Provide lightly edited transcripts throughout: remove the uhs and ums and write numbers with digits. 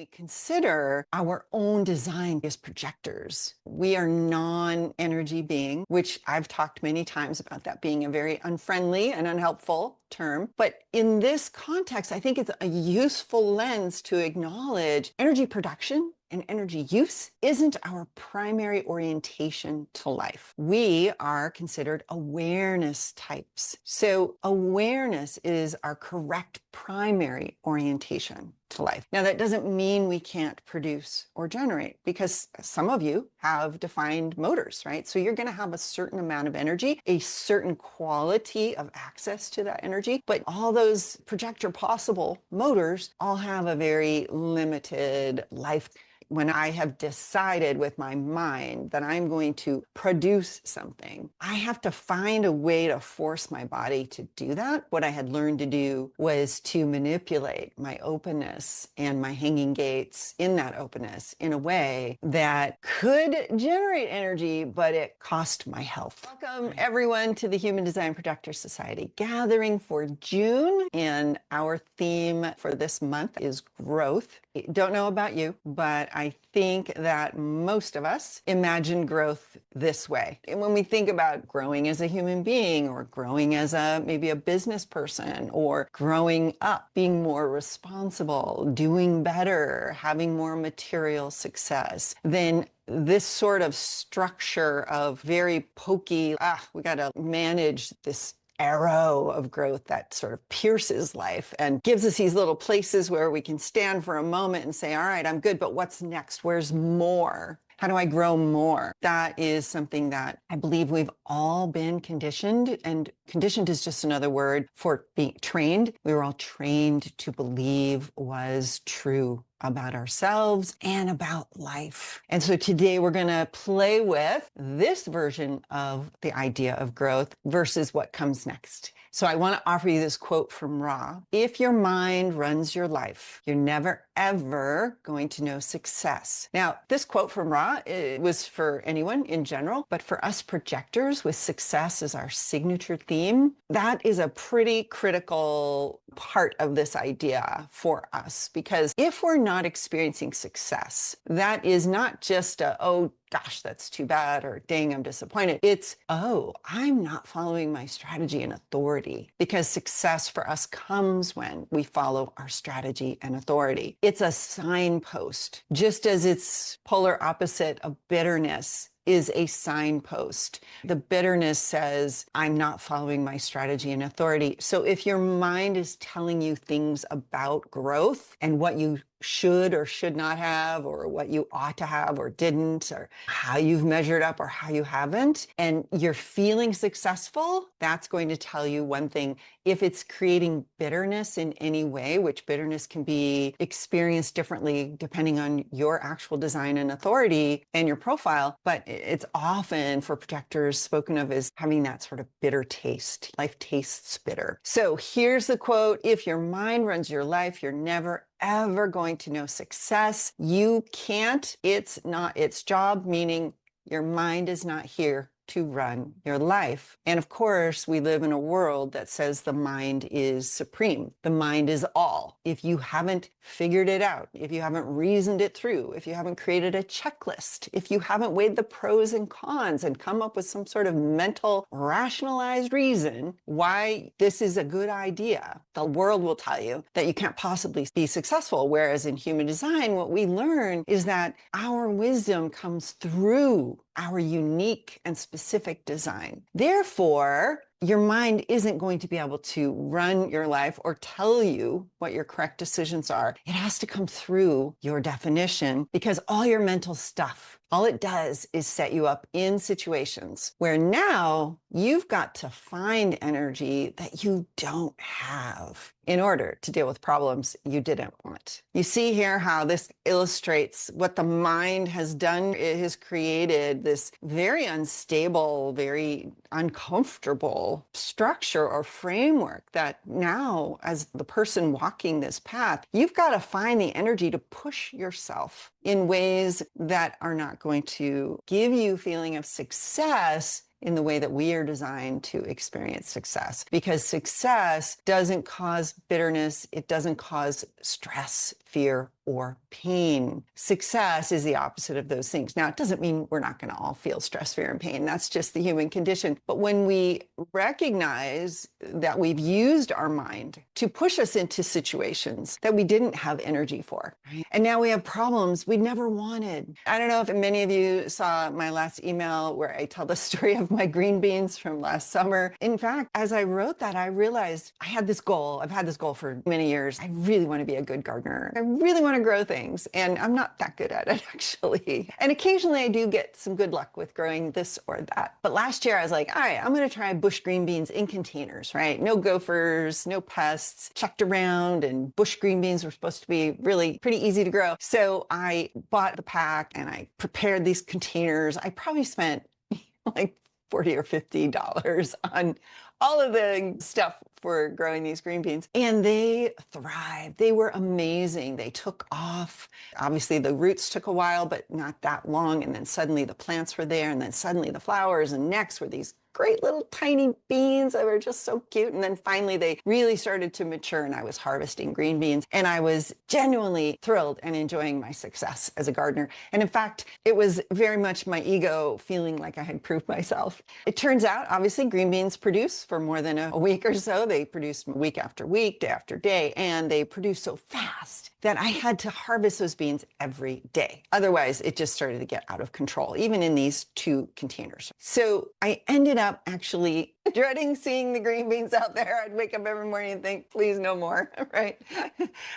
we consider our own design as projectors. We are non-energy being, which I've talked many times about that being a very unfriendly and unhelpful term. But in this context, I think it's a useful lens to acknowledge energy production and energy use isn't our primary orientation to life. We are considered awareness types. So awareness is our correct primary orientation to life. Now, that doesn't mean we can't produce or generate, because some of you have defined motors, right? So you're going to have a certain amount of energy, a certain quality of access to that energy, but all those projector possible motors all have a very limited life. When I have decided with my mind that I'm going to produce something, I have to find a way to force my body to do that. What I had learned to do was to manipulate my openness and my hanging gates in that openness in a way that could generate energy, but it cost my health. Welcome everyone to the Human Design Projector Society gathering for June. And our theme for this month is growth. Don't know about you, but I think that most of us imagine growth this way. And when we think about growing as a human being, or growing as maybe a business person, or growing up, being more responsible, doing better, having more material success, then this sort of structure of very pokey, we got to manage this arrow of growth that sort of pierces life and gives us these little places where we can stand for a moment and say, all right, I'm good, but what's next? Where's more? How do I grow more? That is something that I believe we've all been conditioned, and conditioned is just another word for being trained. We were all trained to believe was true about ourselves and about life. And so today we're going to play with this version of the idea of growth versus what comes next. So I want to offer you this quote from Ra. If your mind runs your life, you're never, ever going to know success. Now, this quote from Ra, it was for anyone in general, but for us projectors with success as our signature theme, that is a pretty critical part of this idea for us. Because if we're not experiencing success, that is not just oh gosh, that's too bad, or dang, I'm disappointed. It's, oh, I'm not following my strategy and authority. Because success for us comes when we follow our strategy and authority. It's a signpost, just as its polar opposite of bitterness is a signpost. The bitterness says, I'm not following my strategy and authority. So if your mind is telling you things about growth and what you should or should not have, or what you ought to have or didn't, or how you've measured up or how you haven't, and you're feeling successful, that's going to tell you one thing. If it's creating bitterness in any way, which bitterness can be experienced differently depending on your actual design and authority and your profile, but it's often for projectors spoken of as having that sort of bitter taste. Life tastes bitter. So here's the quote: if your mind runs your life, you're never ever going to know success. You can't. It's not its job, meaning your mind is not here to run your life. And of course, we live in a world that says the mind is supreme. The mind is all. If you haven't figured it out, if you haven't reasoned it through, if you haven't created a checklist, if you haven't weighed the pros and cons and come up with some sort of mental rationalized reason why this is a good idea, the world will tell you that you can't possibly be successful. Whereas in human design, what we learn is that our wisdom comes through our unique and specific design. Therefore, your mind isn't going to be able to run your life or tell you what your correct decisions are. It has to come through your definition, because all your mental stuff, all it does is set you up in situations where now you've got to find energy that you don't have in order to deal with problems you didn't want. You see here how this illustrates what the mind has done. It has created this very unstable, very uncomfortable structure or framework that now, as the person walking this path, you've got to find the energy to push yourself in ways that are not going to give you a feeling of success in the way that we are designed to experience success. Because success doesn't cause bitterness, it doesn't cause stress, fear, or pain. Success is the opposite of those things. Now, it doesn't mean we're not going to all feel stress, fear, and pain. That's just the human condition. But when we recognize that we've used our mind to push us into situations that we didn't have energy for, right? And now we have problems we never wanted. I don't know if many of you saw my last email where I tell the story of my green beans from last summer. In fact, as I wrote that, I realized I had this goal. I've had this goal for many years. I really want to be a good gardener. I really want to grow things, and I'm not that good at it, actually. And occasionally I do get some good luck with growing this or that. But last year I was like, all right, I'm going to try bush green beans in containers, right? No gophers, no pests, checked around, and bush green beans were supposed to be really pretty easy to grow. So I bought the pack and I prepared these containers. I probably spent like $40 or $50 on all of the stuff for growing these green beans. And they thrived. They were amazing. They took off. Obviously, the roots took a while, but not that long. And then suddenly the plants were there. And then suddenly the flowers, and next were these great little tiny beans that were just so cute. And then finally they really started to mature, and I was harvesting green beans, and I was genuinely thrilled and enjoying my success as a gardener. And in fact, it was very much my ego feeling like I had proved myself. It turns out, obviously, green beans produce for more than a week or so. They produce week after week, day after day, and they produce so fast that I had to harvest those beans every day. Otherwise, it just started to get out of control, even in these 2 containers. So I ended up actually dreading seeing the green beans out there. I'd wake up every morning and think, please, no more, right?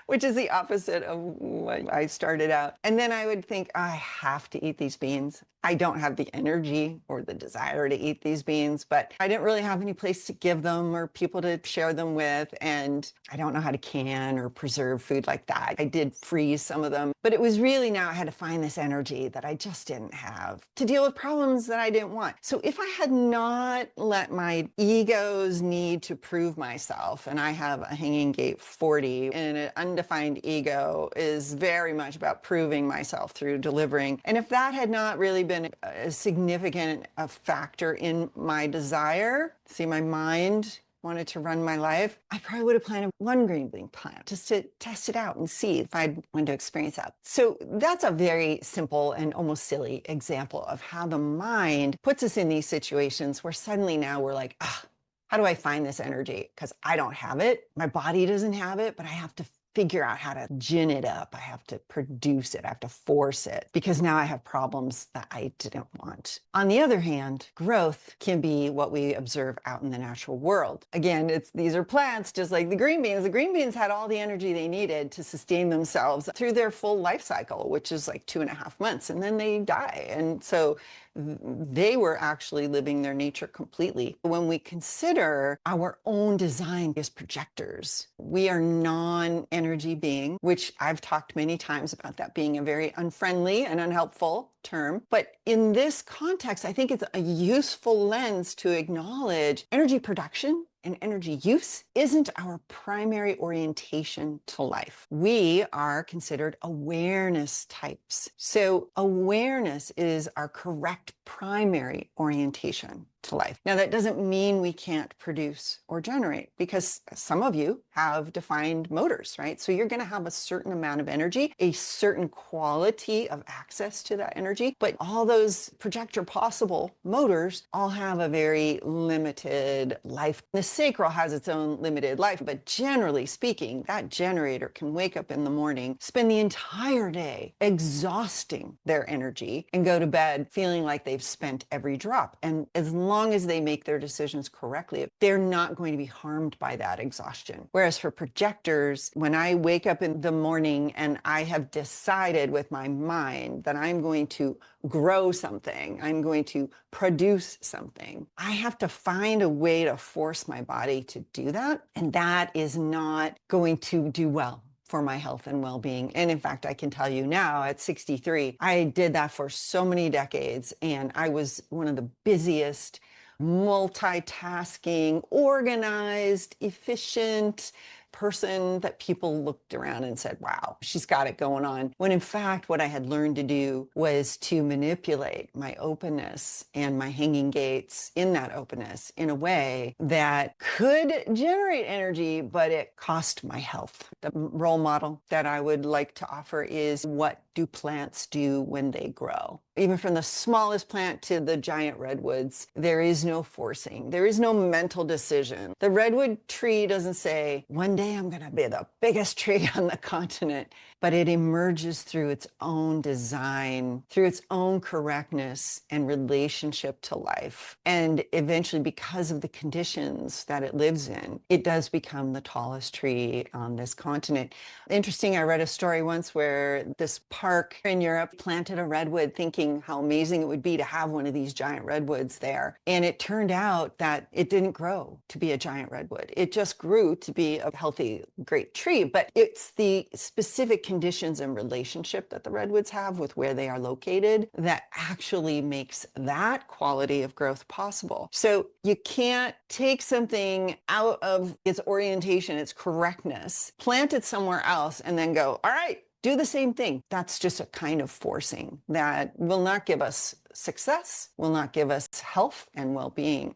Which is the opposite of what I started out. And then I would think, I have to eat these beans. I don't have the energy or the desire to eat these beans, but I didn't really have any place to give them or people to share them with. And I don't know how to can or preserve food like that. I did freeze some of them, but it was really now I had to find this energy that I just didn't have to deal with problems that I didn't want. So if I had not let my ego's need to prove myself, and I have a hanging gate 40, and an undefined ego is very much about proving myself through delivering. And if that had not really been a significant factor in my desire, see, my mind wanted to run my life, I probably would have planted 1 green bean plant just to test it out and see if I'd want to experience that. So that's a very simple and almost silly example of how the mind puts us in these situations where suddenly now we're like, how do I find this energy? Because I don't have it. My body doesn't have it, but I have to figure out how to gin it up. I have to produce it. I have to force it because now I have problems that I didn't want. On the other hand, growth can be what we observe out in the natural world. Again, these are plants just like the green beans. The green beans had all the energy they needed to sustain themselves through their full life cycle, which is like 2.5 months, and then they die. And so they were actually living their nature completely. When we consider our own design as projectors, we are non-energy being, which I've talked many times about that being a very unfriendly and unhelpful term. But in this context, I think it's a useful lens to acknowledge energy production and energy use isn't our primary orientation to life. We are considered awareness types. So awareness is our correct primary orientation to life. Now, that doesn't mean we can't produce or generate, because some of you have defined motors, right? So you're going to have a certain amount of energy, a certain quality of access to that energy, but all those projector possible motors all have a very limited life. The sacral has its own limited life, but generally speaking, that generator can wake up in the morning, spend the entire day exhausting their energy, and go to bed feeling like they've spent every drop. And as long as they make their decisions correctly, they're not going to be harmed by that exhaustion. Whereas for projectors, when I wake up in the morning and I have decided with my mind that I'm going to grow something, I'm going to produce something, I have to find a way to force my body to do that. And that is not going to do well for my health and well-being. And in fact, I can tell you now at 63, I did that for so many decades. And I was one of the busiest, multitasking, organized, efficient, person that people looked around and said, wow, she's got it going on. When in fact, what I had learned to do was to manipulate my openness and my hanging gates in that openness in a way that could generate energy, but it cost my health. The role model that I would like to offer is, what do plants do when they grow? Even from the smallest plant to the giant redwoods, there is no forcing. There is no mental decision. The redwood tree doesn't say, one day I'm going to be the biggest tree on the continent, but it emerges through its own design, through its own correctness and relationship to life. And eventually, because of the conditions that it lives in, it does become the tallest tree on this continent. Interesting, I read a story once where this park in Europe planted a redwood thinking how amazing it would be to have one of these giant redwoods there. And it turned out that it didn't grow to be a giant redwood. It just grew to be a healthy, great tree. But it's the specific conditions and relationship that the redwoods have with where they are located that actually makes that quality of growth possible. So you can't take something out of its orientation, its correctness, plant it somewhere else, and then go, all right, do the same thing. That's just a kind of forcing that will not give us success, will not give us health and well-being.